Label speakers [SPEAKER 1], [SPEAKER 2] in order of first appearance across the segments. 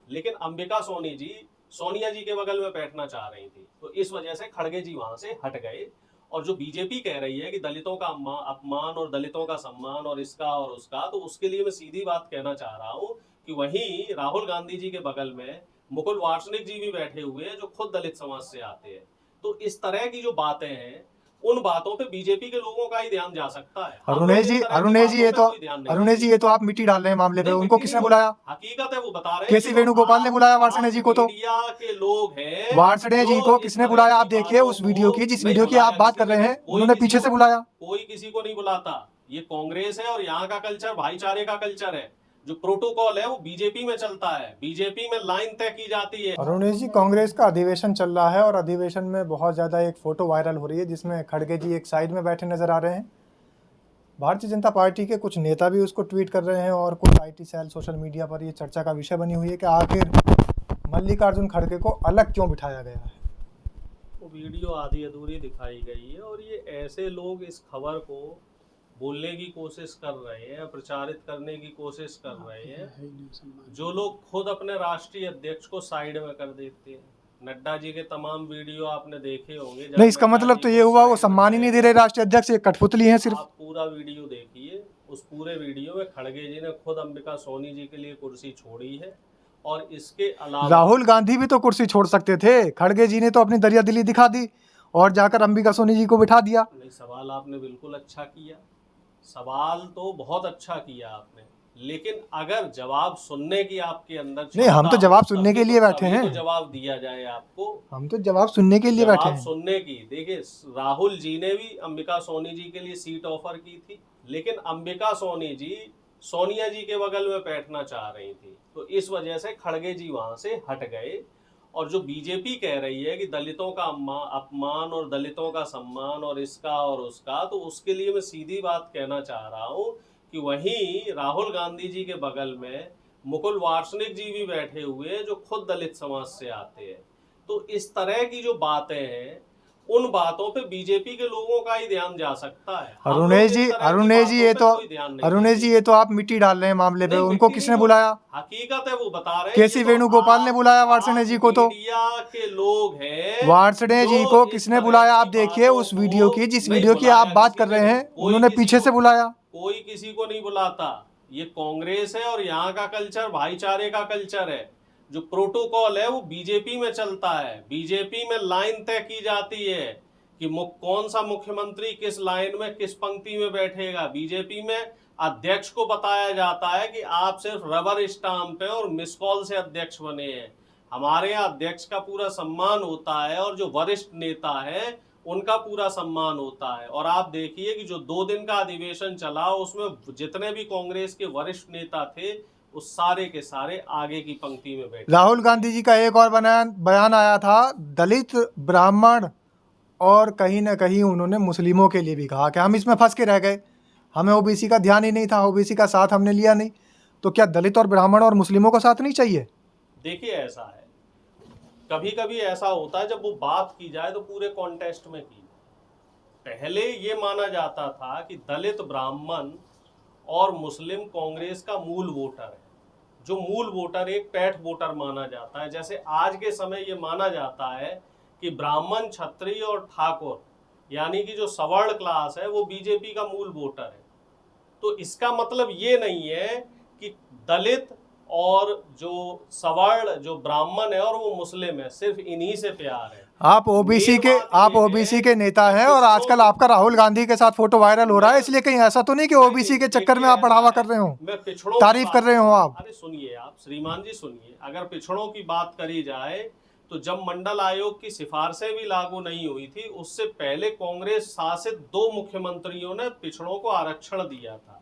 [SPEAKER 1] लेकिन अंबिका सोनी जी सोनिया जी के बगल में बैठना चाह रही थी, तो इस वजह से खड़गे जी वहां से हट गए। और जो बीजेपी कह रही है कि दलितों का अपमान और दलितों का सम्मान और इसका और उसका, तो उसके लिए मैं सीधी बात कहना चाह रहा हूं कि वहीं राहुल गांधी जी के बगल में मुकुल वासनिक जी भी बैठे हुए हैं जो खुद दलित समाज से आते हैं। तो इस तरह की जो बातें हैं, उन बातों पे बीजेपी के लोगों का ही ध्यान जा सकता है। हम लोग इस तरह की
[SPEAKER 2] अरुणेश जी
[SPEAKER 1] बातों पे कोई ध्यान नहीं
[SPEAKER 2] अरुणेश जी, ये तो आप मिट्टी डाल रहे हैं मामले पे।
[SPEAKER 1] नहीं,
[SPEAKER 2] उनको
[SPEAKER 1] मिट्टी
[SPEAKER 2] किसने
[SPEAKER 1] नहीं,
[SPEAKER 2] बुलाया?
[SPEAKER 1] हकीकत है, वो बता रहे हैं
[SPEAKER 2] केसी
[SPEAKER 1] कि
[SPEAKER 2] वेणुगोपाल ने बुलाया वार्ष्णेय जी को। तो
[SPEAKER 1] मीडिया के लोग हैं
[SPEAKER 2] वार्ष्णेय जी को
[SPEAKER 1] जो इस
[SPEAKER 2] किसने
[SPEAKER 1] तरह
[SPEAKER 2] बुलाया?
[SPEAKER 1] की
[SPEAKER 2] आप देखिए
[SPEAKER 1] बातों
[SPEAKER 2] उस वीडियो
[SPEAKER 1] को
[SPEAKER 2] की, जिस
[SPEAKER 1] नहीं
[SPEAKER 2] वीडियो की आप
[SPEAKER 1] बुलाया
[SPEAKER 2] बात
[SPEAKER 1] किसी
[SPEAKER 2] कर रहे
[SPEAKER 1] ने,
[SPEAKER 2] हैं,
[SPEAKER 1] कोई
[SPEAKER 2] उन्होंने
[SPEAKER 1] किसी
[SPEAKER 2] पीछे से
[SPEAKER 1] को
[SPEAKER 2] बुलाया।
[SPEAKER 1] कोई किसी को नहीं बुलाता। ये कांग्रेस है और यहाँ का कल्चर भाईचारे का कल्चर है। जो प्रोटोकॉल है वो बीजेपी में चलता है, बीजेपी में लाइन तय की जाती है।
[SPEAKER 2] अरुणेश जी, कांग्रेस का अधिवेशन चल रहा है और अधिवेशन में बहुत ज्यादा एक फोटो वायरल हो रही है जिसमें खड़गे जी एक साइड में बैठे नजर आ रहे हैं। भारतीय जनता पार्टी के कुछ नेता भी उसको ट्वीट कर रहे हैं और कुछ आईटी सेल सोशल मीडिया पर ये चर्चा का विषय बनी हुई है कि आखिर मल्लिकार्जुन खड़गे को अलग क्यों बिठाया गया है।
[SPEAKER 1] वो वीडियो आधी अधूरी दिखाई गई है और ये ऐसे लोग इस खबर को बोलने की कोशिश कर रहे हैं, प्रचारित करने की कोशिश कर रहे हैं, जो लोग खुद अपने राष्ट्रीय अध्यक्ष को साइड में कर देते हैं। नड्डा जी के तमाम वीडियो आपने देखे होंगे।
[SPEAKER 2] नहीं, इसका मतलब तो ये हुआ वो सम्मान ही नहीं दे रहे राष्ट्रीय अध्यक्ष, ये कठपुतली है सिर्फ।
[SPEAKER 1] आप पूरा वीडियो देखिए, उस पूरे वीडियो में खड़गे जी ने खुद अंबिका सोनी जी के लिए कुर्सी छोड़ी है। और इसके अलावा
[SPEAKER 2] राहुल गांधी भी तो कुर्सी छोड़ सकते थे, खड़गे जी ने तो अपनी दरियादिली दिखा दी और जाकर अंबिका सोनी जी को बिठा दिया।
[SPEAKER 1] नहीं, सवाल आपने बिल्कुल अच्छा किया, सवाल तो बहुत अच्छा किया आपने, लेकिन अगर जवाब सुनने की आपके अंदर
[SPEAKER 2] नहीं, हम तो जवाब सुनने के लिए बैठे हैं।
[SPEAKER 1] तो जवाब दिया जाए आपको।
[SPEAKER 2] हम तो जवाब सुनने के लिए बैठे
[SPEAKER 1] जवाब
[SPEAKER 2] हैं।
[SPEAKER 1] सुनने की, देखिए राहुल जी ने भी अंबिका सोनी जी के लिए सीट ऑफर की थी, लेकिन अंबिका सोनी जी सोनिया जी के बगल में बैठना चाह रही थी, तो इस वजह से खड़गे जी वहां से हट गए। और जो बीजेपी कह रही है कि दलितों का अपमान और दलितों का सम्मान और इसका और उसका, तो उसके लिए मैं सीधी बात कहना चाह रहा हूं कि वहीं राहुल गांधी जी के बगल में मुकुल वासनिक जी भी बैठे हुए हैं जो खुद दलित समाज से आते हैं। तो इस तरह की जो बातें हैं, उन बातों पे बीजेपी के लोगों का ही ध्यान जा सकता है।
[SPEAKER 2] अरुणेश जी, ये तो आप मिट्टी डाल रहे हैं मामले पे। उनको किसने बुलाया?
[SPEAKER 1] हकीकत है, वो बता रहे हैं।
[SPEAKER 2] केसी वेणुगोपाल ने बुलाया वार्ष्णेय जी को। तो
[SPEAKER 1] मीडिया के लोग हैं
[SPEAKER 2] वार्ष्णेय जी को किसने बुलाया? आप देखिए उस वीडियो की, जिस वीडियो की आप बात कर रहे हैं, उन्होंने पीछे से बुलाया।
[SPEAKER 1] कोई किसी को नहीं बुलाता। ये कांग्रेस है और यहाँ का कल्चर भाईचारे का कल्चर है। जो प्रोटोकॉल है वो बीजेपी में चलता है, बीजेपी में लाइन तय की जाती है कि कौन सा मुख्यमंत्री किस लाइन में किस पंक्ति में बैठेगा। बीजेपी में अध्यक्ष को बताया जाता है कि आप सिर्फ रबर स्टाम्प है और मिस कॉल से अध्यक्ष बने हैं। हमारे यहाँ अध्यक्ष का पूरा सम्मान होता है और जो वरिष्ठ नेता है उनका पूरा सम्मान होता है। और आप देखिए कि जो 2 दिन का अधिवेशन चला उसमें जितने भी कांग्रेस के वरिष्ठ नेता थे उस सारे के सारे आगे की पंक्ति में बैठे।
[SPEAKER 2] राहुल गांधी जी का एक और बयान आया था, दलित, ब्राह्मण और कहीं ना कहीं उन्होंने मुस्लिमों के लिए भी कहा कि हम इसमें फंस के रह गए, हमें ओबीसी का ध्यान ही नहीं था, ओबीसी का साथ हमने लिया नहीं। तो क्या दलित और ब्राह्मण और मुस्लिमों का साथ नहीं चाहिए?
[SPEAKER 1] देखिए ऐसा है, कभी कभी ऐसा होता है जब वो बात की जाए तो पूरे कॉन्टेक्स्ट में की। पहले ये माना जाता था कि दलित, ब्राह्मण और मुस्लिम कांग्रेस का मूल वोटर है। जो मूल वोटर एक पैठ वोटर माना जाता है। जैसे आज के समय ये माना जाता है कि ब्राह्मण, क्षत्रिय और ठाकुर यानी कि जो सवर्ण क्लास है वो बीजेपी का मूल वोटर है। तो इसका मतलब ये नहीं है कि दलित और जो सवर्ण, जो ब्राह्मण है और वो मुस्लिम है, सिर्फ इन्हीं से प्यार है।
[SPEAKER 2] आप ओबीसी के नेता हैं और आजकल आपका राहुल गांधी के साथ फोटो वायरल हो रहा है, इसलिए कहीं ऐसा तो नहीं कि ओबीसी के चक्कर में आप बढ़ावा कर रहे हो,
[SPEAKER 1] मैं पिछड़ों
[SPEAKER 2] तारीफ कर रहे हो आप?
[SPEAKER 1] अरे सुनिए आप श्रीमान जी, सुनिए, अगर पिछड़ों की बात करी जाए तो जब मंडल आयोग की सिफारिशें भी लागू नहीं हुई थी उससे पहले कांग्रेस शासित 2 मुख्यमंत्रियों ने पिछड़ों को आरक्षण दिया था।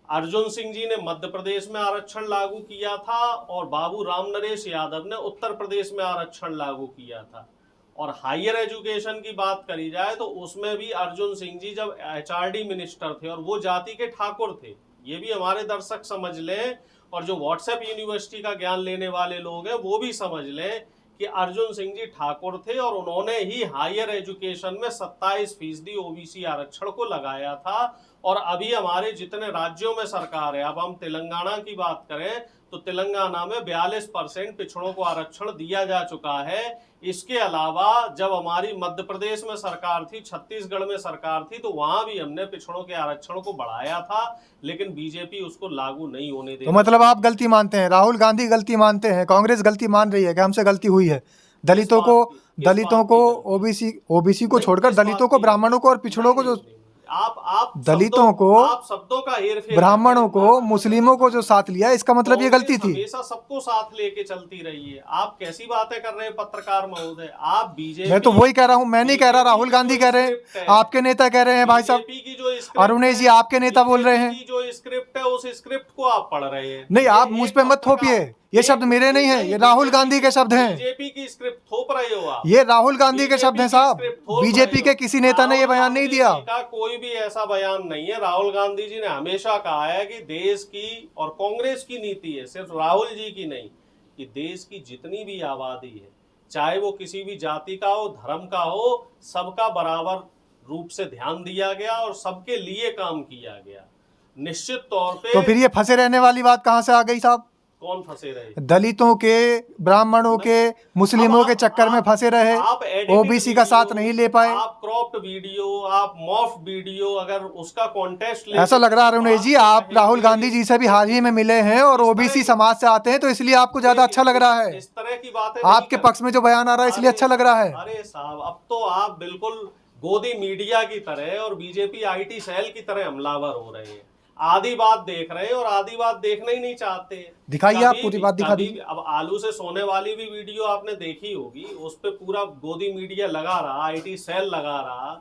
[SPEAKER 1] अर्जुन सिंह जी ने मध्य प्रदेश में आरक्षण लागू किया था और बाबू राम नरेश यादव ने उत्तर प्रदेश में आरक्षण लागू किया था। और हायर एजुकेशन की बात करी जाए तो उसमें भी अर्जुन सिंह जी जब एचआरडी मिनिस्टर थे और वो जाति के ठाकुर थे, ये भी हमारे दर्शक समझ लें और जो व्हाट्सएप यूनिवर्सिटी का ज्ञान लेने वाले लोग हैं वो भी समझ लें कि अर्जुन सिंह जी ठाकुर थे और उन्होंने ही हायर एजुकेशन में 27% ओबीसी आरक्षण को लगाया था। और अभी हमारे जितने राज्यों में सरकार है, अब हम तेलंगाना की बात करें तो तेलंगाना में 42% पिछड़ों को आरक्षण दिया जा चुका है। इसके अलावा जब हमारी मध्य प्रदेश में सरकार थी, छत्तीसगढ़ में सरकार थी, तो वहां भी हमने पिछड़ों के आरक्षण को बढ़ाया था, लेकिन बीजेपी उसको लागू नहीं होने दे
[SPEAKER 2] तो
[SPEAKER 1] रही।
[SPEAKER 2] मतलब आप गलती मानते हैं, राहुल गांधी गलती मानते हैं, कांग्रेस गलती मान रही है कि हमसे गलती हुई है। दलितों को ओबीसी को
[SPEAKER 1] नहीं,
[SPEAKER 2] छोड़कर
[SPEAKER 1] किस
[SPEAKER 2] दलितों
[SPEAKER 1] बात
[SPEAKER 2] को,
[SPEAKER 1] की?
[SPEAKER 2] ब्राह्मणों को और पिछड़ों को
[SPEAKER 1] नहीं,
[SPEAKER 2] जो
[SPEAKER 1] नहीं, नहीं। आप
[SPEAKER 2] दलितों को,
[SPEAKER 1] आप शब्दों का हेरफेर
[SPEAKER 2] ब्राह्मणों
[SPEAKER 1] करते हैं।
[SPEAKER 2] को, मुस्लिमों को जो साथ लिया, इसका मतलब ये गलती
[SPEAKER 1] कांग्रेस
[SPEAKER 2] थी।
[SPEAKER 1] हमेशा सबको साथ लेके चलती रही है। आप कैसी बातें कर रहे हैं पत्रकार महोदय? आप बीजेपी,
[SPEAKER 2] मैं तो वही कह रहा हूँ, मैं नहीं कह रहा, राहुल गांधी कह रहे हैं, आपके नेता कह रहे हैं भाई साहब।
[SPEAKER 1] बीजेपी की जो
[SPEAKER 2] अरुणेश जी आपके नेता बोल रहे हैं।
[SPEAKER 1] बीजेपी की जो स्क्रिप्ट है, उस स्क्रिप्ट को आप पढ़ रहे हैं।
[SPEAKER 2] नहीं, आप मुझ पे मत थोपिए, ये शब्द मेरे नहीं है, ये राहुल गांधी के शब्द हैं।
[SPEAKER 1] बीजेपी की स्क्रिप्ट थोप रहे हो आप।
[SPEAKER 2] ये राहुल गांधी के शब्द हैं साहब, बीजेपी के किसी नेता ने ये बयान नहीं दिया।
[SPEAKER 1] का कोई भी ऐसा बयान नहीं है। राहुल गांधी जी ने हमेशा कहा है कि देश की और कांग्रेस की नीति है, सिर्फ राहुल जी की नहीं, कि देश की जितनी भी आबादी है, चाहे वो किसी भी जाति का हो, धर्म का हो, सबका बराबर रूप से ध्यान दिया गया और सबके लिए काम किया गया। निश्चित तौर पे
[SPEAKER 2] तो फिर ये फंसे रहने वाली बात कहां से आ गई साहब?
[SPEAKER 1] कौन फंसे रहे?
[SPEAKER 2] दलितों के, ब्राह्मणों के, मुस्लिमों के चक्कर में फंसे रहे, ओबीसी का साथ नहीं ले पाए।
[SPEAKER 1] आप क्रॉप्ड वीडियो, आप मॉफ वीडियो, अगर उसका कॉन्टेस्ट ले,
[SPEAKER 2] ऐसा लग रहा है अरुणेश जी आप राहुल गांधी जी से भी हाल ही में मिले हैं और ओबीसी समाज से आते हैं, तो इसलिए आपको ज्यादा अच्छा लग रहा है।
[SPEAKER 1] इस तरह की बातें
[SPEAKER 2] आपके पक्ष में जो बयान आ रहा है इसलिए अच्छा लग रहा है।
[SPEAKER 1] अरे साहब, अब तो आप बिल्कुल गोदी मीडिया की तरह और बीजेपी आईटी सेल की तरह हमलावर हो रहे हैं। आधी बात देख रहे हैं और आधी बात देखना ही नहीं चाहते।
[SPEAKER 2] दिखाइए, आप पूरी बात दिखा दीजिए।
[SPEAKER 1] अब आलू से सोने वाली भी वीडियो आपने देखी होगी, उस पे पूरा गोदी मीडिया लगा रहा, आईटी सेल लगा रहा।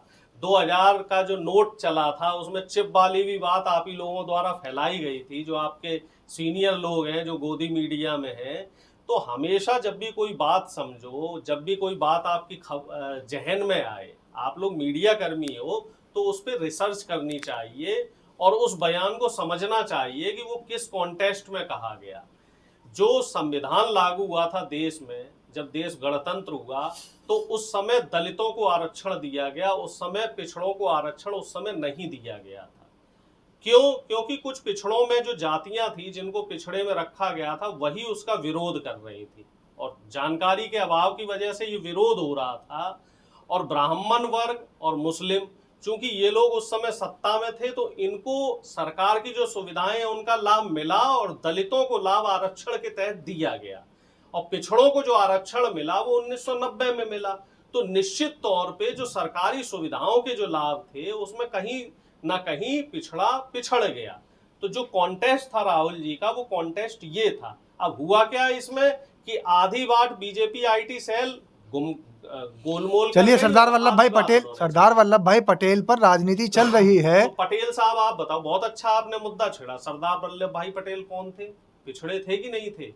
[SPEAKER 1] 2000 का जो नोट चला था उसमें चिप वाली भी बात आप ही लोगों द्वारा फैलाई गई थी, जो आपके सीनियर लोग हैं जो गोदी मीडिया में हैं। तो हमेशा जब भी कोई बात समझो, जब भी कोई बात आपकी जहन में आए, आप लोग मीडिया कर्मी हो तो उस पर रिसर्च करनी चाहिए और उस बयान को समझना चाहिए कि वो किस कॉन्टेक्स्ट में कहा गया। जो संविधान लागू हुआ था देश में, जब देश गणतंत्र हुआ, तो उस समय दलितों को आरक्षण दिया गया, उस समय पिछड़ों को आरक्षण उस समय नहीं दिया गया था। क्यों? क्योंकि कुछ पिछड़ों में जो जातियां थी जिनको पिछड़े में रखा गया था, वही उसका विरोध कर रही थी और जानकारी के अभाव की वजह से ये विरोध हो रहा था। और ब्राह्मण वर्ग और मुस्लिम, चूंकि ये लोग उस समय सत्ता में थे, तो इनको सरकार की जो सुविधाएं हैं उनका लाभ मिला और दलितों को लाभ आरक्षण के तहत दिया गया और पिछड़ों को जो आरक्षण मिला वो 1990 में मिला। तो निश्चित तौर पे जो सरकारी सुविधाओं के जो लाभ थे उसमें कहीं ना कहीं पिछड़ा पिछड़ गया। तो जो कॉन्टेस्ट था राहुल जी का, वो कॉन्टेस्ट ये था। अब हुआ क्या इसमें कि आधी बात बीजेपी आईटी सेल गोलमोल।
[SPEAKER 2] चलिए, सरदार वल्लभ भाई पटेल पर राजनीति चल रही है।
[SPEAKER 1] तो पटेल साहब आप बताओ, बहुत अच्छा आपने मुद्दा छेड़ा। सरदार वल्लभ भाई पटेल कौन थे? पिछड़े थे कि नहीं थे?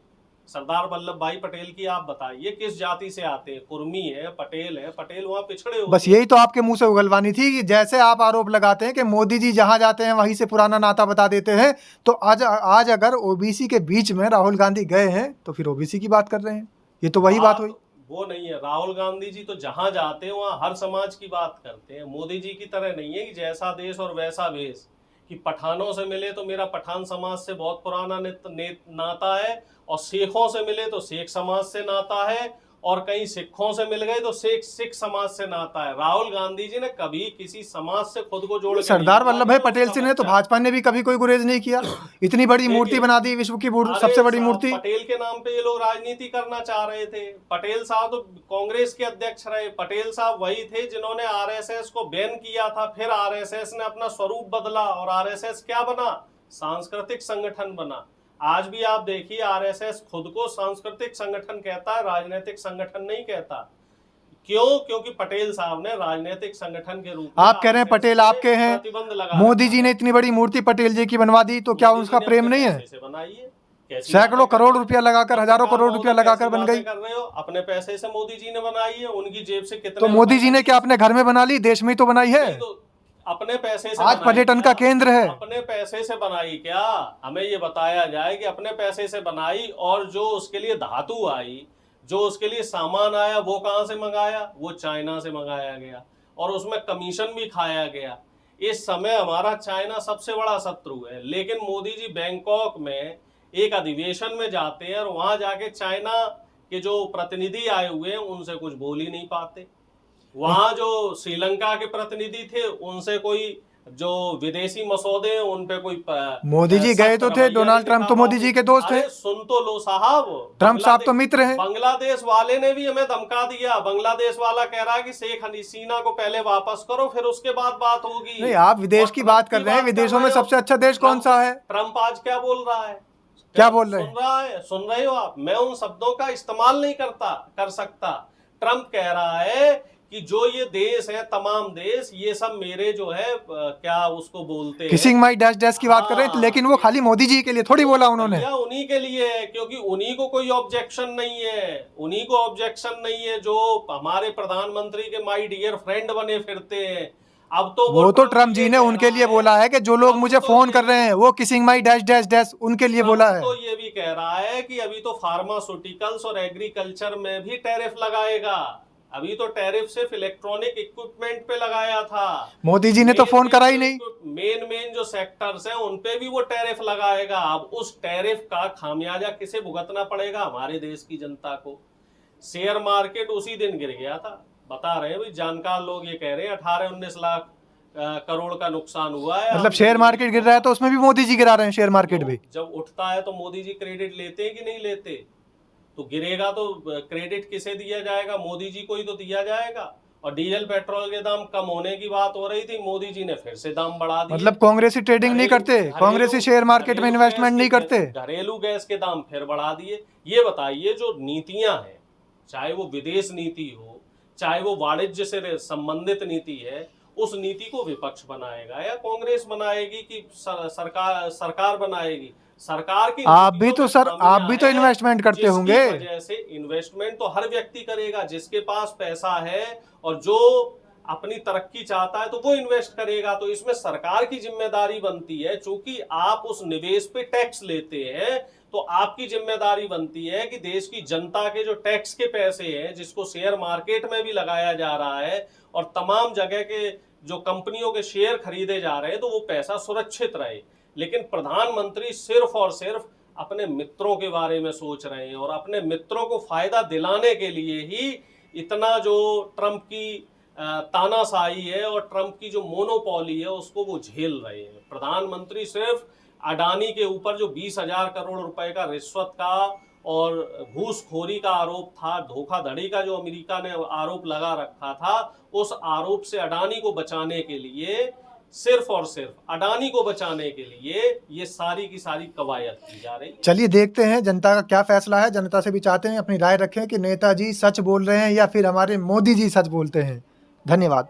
[SPEAKER 1] सरदार वल्लभ भाई पटेल की आप बताइए किस जाति से आते हैं? कुर्मी है, पटेल है, पटेल वहां पिछड़े हो।
[SPEAKER 2] बस यही तो आपके मुंह से उगलवानी थी कि जैसे आप आरोप लगाते हैं कि मोदी जी जहां जाते हैं वहीं से पुराना नाता बता देते हैं, तो आज अगर ओबीसी के बीच में राहुल गांधी गए हैं तो फिर ओबीसी की बात कर रहे हैं। ये तो वही बात हुई।
[SPEAKER 1] वो नहीं है, राहुल गांधी जी तो जहां जाते हैं वहां हर समाज की बात करते हैं। मोदी जी की तरह नहीं है कि जैसा देश और वैसा भेष, कि पठानों से मिले तो मेरा पठान समाज से बहुत पुराना नाता है और सिखों से मिले तो सिख समाज से नाता है और कहीं सिखों से मिल गए तो सिख समाज से नाता है। राहुल गांधी जी ने कभी किसी समाज से खुद को जोड़,
[SPEAKER 2] सरदार वल्लभ भाई पटेल से ने तो भाजपा ने भी कभी कोई गुरेज नहीं किया। इतनी बड़ी मूर्ति बना दी, विश्व की सबसे बड़ी मूर्ति।
[SPEAKER 1] पटेल के नाम पे ये लोग राजनीति करना चाह रहे थे। पटेल साहब तो कांग्रेस के अध्यक्ष रहे। पटेल साहब वही थे जिन्होंने आरएसएस को बैन किया था, फिर आरएसएस ने अपना स्वरूप बदला और आरएसएस क्या बना? सांस्कृतिक संगठन बना। आज भी आप देखिए, आरएसएस खुद को सांस्कृतिक संगठन कहता है, राजनीतिक संगठन नहीं कहता। क्यों? क्योंकि पटेल साहब ने राजनीतिक संगठन के रूप में,
[SPEAKER 2] आप कह रहे हैं पटेल आपके हैं, मोदी जी ने इतनी बड़ी मूर्ति पटेल जी की बनवा दी, तो क्या उसका प्रेम नहीं है? सैकड़ों करोड़ रुपया लगाकर, हजारों करोड़ रुपया लगाकर बन गई।
[SPEAKER 1] कर रहे हो, अपने पैसे से मोदी जी ने बनाई है, उनकी जेब से कितने।
[SPEAKER 2] तो मोदी जी ने क्या अपने घर में बना ली? देश में ही तो बनाई है।
[SPEAKER 1] अपने पैसे से
[SPEAKER 2] आज पर्यटन का केंद्र है।
[SPEAKER 1] अपने पैसे से बनाई क्या? हमें ये बताया जाए कि अपने पैसे से बनाई, और जो उसके लिए धातु आई, जो उसके लिए सामान आया, वो कहां से मंगाया? वो चाइना से मंगाया गया और उसमें कमीशन भी खाया गया। इस समय हमारा चाइना सबसे बड़ा शत्रु है, लेकिन मोदी जी बैंकॉक में एक अधिवेशन में जाते हैं और वहां जाके चाइना के जो प्रतिनिधि आए हुए हैं उनसे कुछ बोल ही नहीं पाते। वहां जो श्रीलंका के प्रतिनिधि थे उनसे कोई जो विदेशी मसौदे हैं उन पे कोई
[SPEAKER 2] मोदी जी गए तो थे, डोनाल्ड ट्रंप तो मोदी जी के दोस्त हैं।
[SPEAKER 1] सुन तो लो साहब,
[SPEAKER 2] ट्रंप साहब तो मित्र हैं।
[SPEAKER 1] बांग्लादेश वाले ने भी हमें धमका दिया। बांग्लादेश वाला कह रहा है कि शेख हसीना को पहले वापस करो, फिर उसके बाद बात होगी।
[SPEAKER 2] नहीं, आप विदेश की बात कर रहे हैं, विदेशों में सबसे अच्छा देश कौन सा है?
[SPEAKER 1] ट्रंप आज क्या बोल रहा है?
[SPEAKER 2] क्या बोल रहे हैं?
[SPEAKER 1] सुन रहे हो आप? मैं उन शब्दों का इस्तेमाल नहीं कर सकता। ट्रंप कह रहा है कि जो ये देश है, तमाम देश, ये सब मेरे जो है क्या उसको बोलते हैं,
[SPEAKER 2] किसिंग माई डैश डैश की बात कर रहे हैं, लेकिन वो खाली मोदी जी के लिए थोड़ी बोला उन्होंने।
[SPEAKER 1] उन्हीं के लिए है, क्योंकि उन्हीं को कोई ऑब्जेक्शन नहीं है, उन्हीं को ऑब्जेक्शन नहीं है जो हमारे प्रधानमंत्री के माई डियर फ्रेंड बने फिरते हैं। अब तो
[SPEAKER 2] वो तो ट्रंप जी ने उनके लिए बोला है कि जो लोग मुझे फोन कर रहे हैं वो किसिंग माई डैश डैश डैश उनके लिए बोला है।
[SPEAKER 1] तो ये भी कह रहा है कि अभी तो फार्मास्यूटिकल्स और एग्रीकल्चर में भी टैरिफ लगाएगा। अभी तो टैरिफ सिर्फ इलेक्ट्रॉनिक इक्विपमेंट पे लगाया था,
[SPEAKER 2] मोदी जी ने तो फोन करा ही नहीं।
[SPEAKER 1] मेन जो सेक्टर्स हैं उन पे भी वो टैरिफ लगाएगा। अब उस टैरिफ का खामियाजा किसे भुगतना पड़ेगा? हमारे देश की जनता को। शेयर मार्केट उसी दिन गिर गया था, बता रहे हैं भाई, जानकार लोग ये कह रहे हैं 18-19 लाख करोड़ का नुकसान हुआ है।
[SPEAKER 2] मतलब शेयर मार्केट गिर रहा है तो उसमें भी मोदी जी गिरा रहे हैं शेयर मार्केट भी।
[SPEAKER 1] जब उठता है तो मोदी जी क्रेडिट लेते हैं कि नहीं लेते? तो गिरेगा तो क्रेडिट किसे दिया जाएगा? मोदी जी को ही तो दिया जाएगा। और डीजल पेट्रोल के दाम कम होने की बात हो रही थी, मोदी जी ने फिर से दाम बढ़ा दिए।
[SPEAKER 2] मतलब कांग्रेसी ट्रेडिंग नहीं करते, कांग्रेसी शेयर मार्केट में इन्वेस्टमेंट नहीं करते,
[SPEAKER 1] घरेलू गैस के दाम फिर बढ़ा दिए। ये बताइए, जो नीतियां हैं, चाहे वो विदेश नीति हो, चाहे वो वाणिज्य से संबंधित नीति है, उस नीति को विपक्ष बनाएगा या कांग्रेस बनाएगी कि सरकार बनाएगी? सरकार की
[SPEAKER 2] आप भी तो इन्वेस्टमेंट करते होंगे।
[SPEAKER 1] वजह से इन्वेस्टमेंट तो हर व्यक्ति करेगा, जिसके पास पैसा है और जो अपनी तरक्की चाहता है तो वो इन्वेस्ट करेगा। तो इसमें सरकार की जिम्मेदारी बनती है, चूंकि आप उस निवेश पे टैक्स लेते हैं तो आपकी जिम्मेदारी बनती है कि देश की जनता के जो टैक्स के पैसे हैं, जिसको शेयर मार्केट में भी लगाया जा रहा है और तमाम जगह के जो कंपनियों के शेयर खरीदे जा रहे हैं, तो वो पैसा सुरक्षित रहे। लेकिन प्रधानमंत्री सिर्फ और सिर्फ अपने मित्रों के बारे में सोच रहे हैं और अपने मित्रों को फायदा दिलाने के लिए ही इतना जो ट्रंप की तानाशाही है और ट्रंप की जो मोनोपोली है उसको वो झेल रहे हैं। प्रधानमंत्री सिर्फ अडानी के ऊपर जो 20,000 करोड़ रुपए का रिश्वत का और घूसखोरी का आरोप था, धोखाधड़ी का जो अमेरिका ने आरोप लगा रखा था, उस आरोप से अडानी को बचाने के लिए, सिर्फ और सिर्फ अडानी को बचाने के लिए ये सारी की सारी कवायद की जा रही है।
[SPEAKER 2] चलिए देखते हैं जनता का क्या फैसला है। जनता से भी चाहते हैं अपनी राय रखें कि नेताजी सच बोल रहे हैं या फिर हमारे मोदी जी सच बोलते हैं। धन्यवाद।